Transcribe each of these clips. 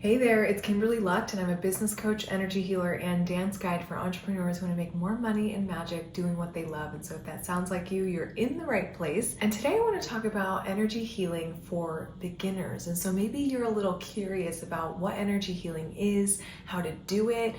Hey there, it's Kimberly Lucht, and I'm a business coach, energy healer, and dance guide for entrepreneurs who want to make more money and magic doing what they love. And so if that sounds like you, you're in the right place. And today I want to talk about energy healing for beginners. And so maybe you're a little curious about what energy healing is, how to do it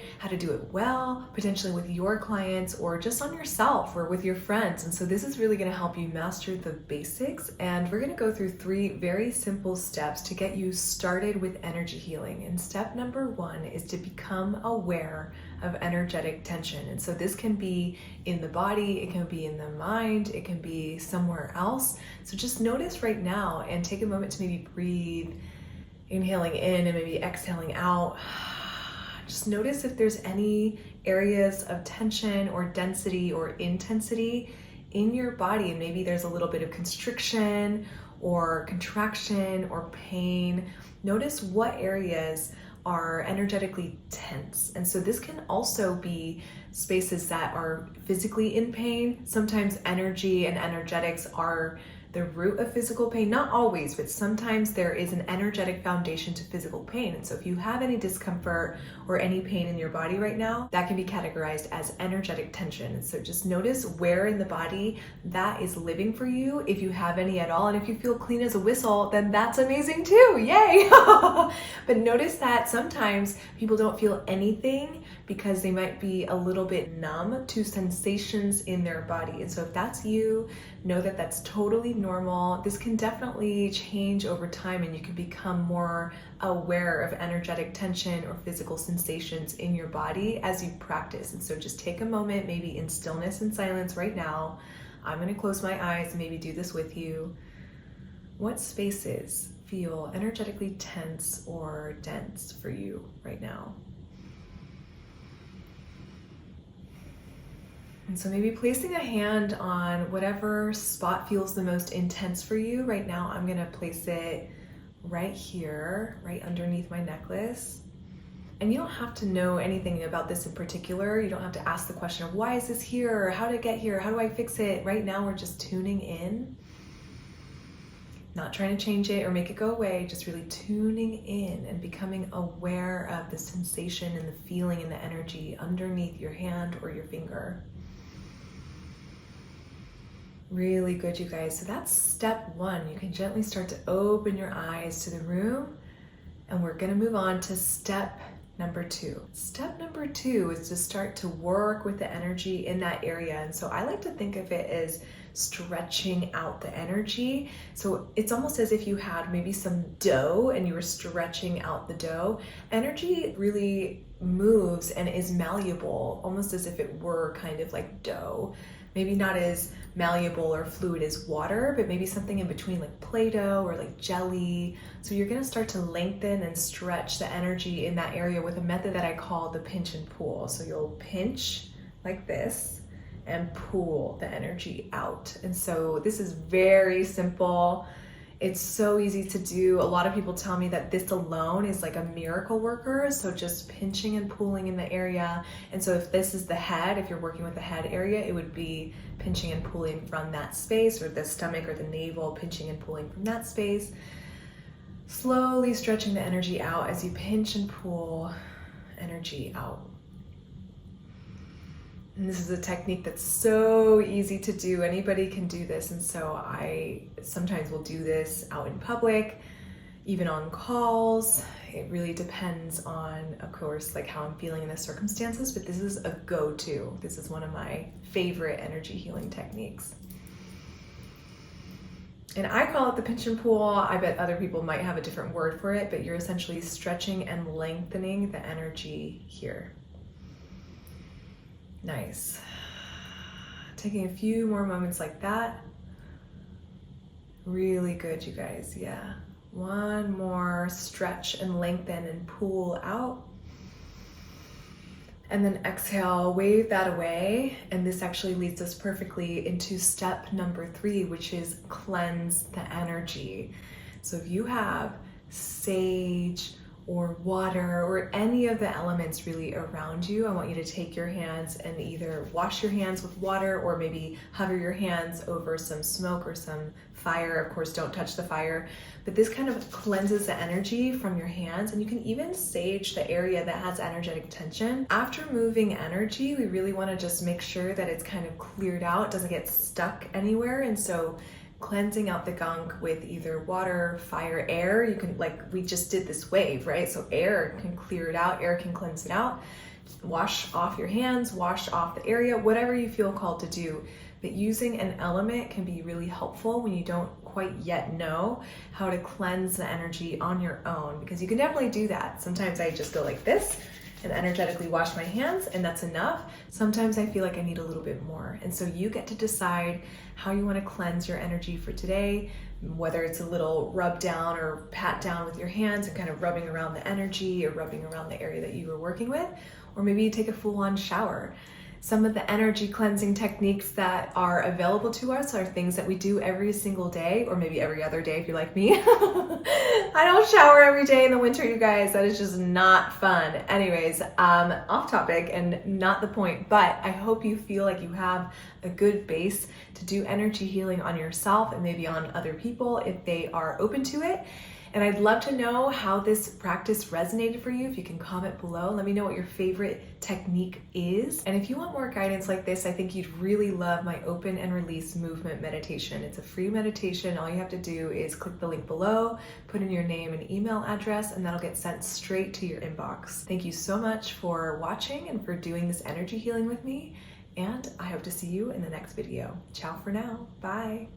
well, potentially with your clients or just on yourself or with your friends. And so this is really going to help you master the basics. And we're going to go through 3 very simple steps to get you started with energy healing. And step number 1 is to become aware of energetic tension. And so this can be in the body, it can be in the mind, it can be somewhere else. So just notice right now and take a moment to maybe breathe, inhaling in and maybe exhaling out. Just notice if there's any areas of tension or density or intensity in your body. And maybe there's a little bit of constriction or contraction or pain. Notice what areas are energetically tense. And so this can also be spaces that are physically in pain. Sometimes energy and energetics are the root of physical pain. Not always, but sometimes there is an energetic foundation to physical pain. And so if you have any discomfort or any pain in your body right now, that can be categorized as energetic tension. And so just notice where in the body that is living for you, if you have any at all. And if you feel clean as a whistle, then that's amazing too. Yay! But notice that sometimes people don't feel anything because they might be a little bit numb to sensations in their body. And so if that's you, know that that's totally normal. This can definitely change over time, and you can become more aware of energetic tension or physical sensations in your body as you practice. And so just take a moment, maybe in stillness and silence right now. I'm going to close my eyes and maybe do this with you. What spaces feel energetically tense or dense for you right now? And so maybe placing a hand on whatever spot feels the most intense for you. Right now, I'm gonna place it right here, right underneath my necklace. And you don't have to know anything about this in particular. You don't have to ask the question of why is this here? Or how did it get here? How do I fix it? Right now, we're just tuning in. Not trying to change it or make it go away, just really tuning in and becoming aware of the sensation and the feeling and the energy underneath your hand or your finger. Really good, you guys. So that's step 1. You can gently start to open your eyes to the room, and we're gonna move on to step number 2. Step number 2 is to start to work with the energy in that area. And so I like to think of it as stretching out the energy. So it's almost as if you had maybe some dough and you were stretching out the dough. Energy really moves and is malleable, almost as if it were kind of like dough. Maybe not as malleable or fluid as water, but maybe something in between like Play-Doh or like jelly. So you're gonna start to lengthen and stretch the energy in that area with a method that I call the pinch and pull. So you'll pinch like this and pull the energy out. And so this is very simple. It's so easy to do. A lot of people tell me that this alone is like a miracle worker. So just pinching and pulling in the area. And so if this is the head, if you're working with the head area, it would be pinching and pulling from that space, or the stomach or the navel, pinching and pulling from that space. Slowly stretching the energy out as you pinch and pull energy out. And this is a technique that's so easy to do. Anybody can do this. And so I sometimes will do this out in public, even on calls. It really depends on, of course, like how I'm feeling in the circumstances, but this is a go-to. This is one of my favorite energy healing techniques. And I call it the pinch and pull. I bet other people might have a different word for it, but you're essentially stretching and lengthening the energy here. Nice. Taking a few more moments like that. Really good, you guys. Yeah. One more stretch and lengthen and pull out. And then exhale, wave that away. And this actually leads us perfectly into step number 3, which is cleanse the energy. So if you have sage or water or any of the elements really around you. I want you to take your hands and either wash your hands with water or maybe hover your hands over some smoke or some fire. Of course, don't touch the fire, but this kind of cleanses the energy from your hands, and you can even sage the area that has energetic tension. After moving energy, we really want to just make sure that it's kind of cleared out, doesn't get stuck anywhere. And so cleansing out the gunk with either water, fire, air, you can, like we just did this wave, right? So air can clear it out, air can cleanse it out. Wash off your hands, wash off the area, whatever you feel called to do. But using an element can be really helpful when you don't quite yet know how to cleanse the energy on your own, because you can definitely do that. Sometimes I just go like this and energetically wash my hands, and that's enough. Sometimes I feel like I need a little bit more. And so you get to decide how you want to cleanse your energy for today, whether it's a little rub down or pat down with your hands and kind of rubbing around the energy or rubbing around the area that you were working with, or maybe you take a full-on shower. Some of the energy cleansing techniques that are available to us are things that we do every single day, or maybe every other day if you're like me. I don't shower every day in the winter, you guys. That is just not fun. Anyways, off topic and not the point, but I hope you feel like you have a good base to do energy healing on yourself and maybe on other people if they are open to it. And I'd love to know how this practice resonated for you. If you can comment below, let me know what your favorite technique is. And if you want more guidance like this, I think you'd really love my open and release movement meditation. It's a free meditation. All you have to do is click the link below, put in your name and email address, and that'll get sent straight to your inbox. Thank you so much for watching and for doing this energy healing with me. And I hope to see you in the next video. Ciao for now. Bye.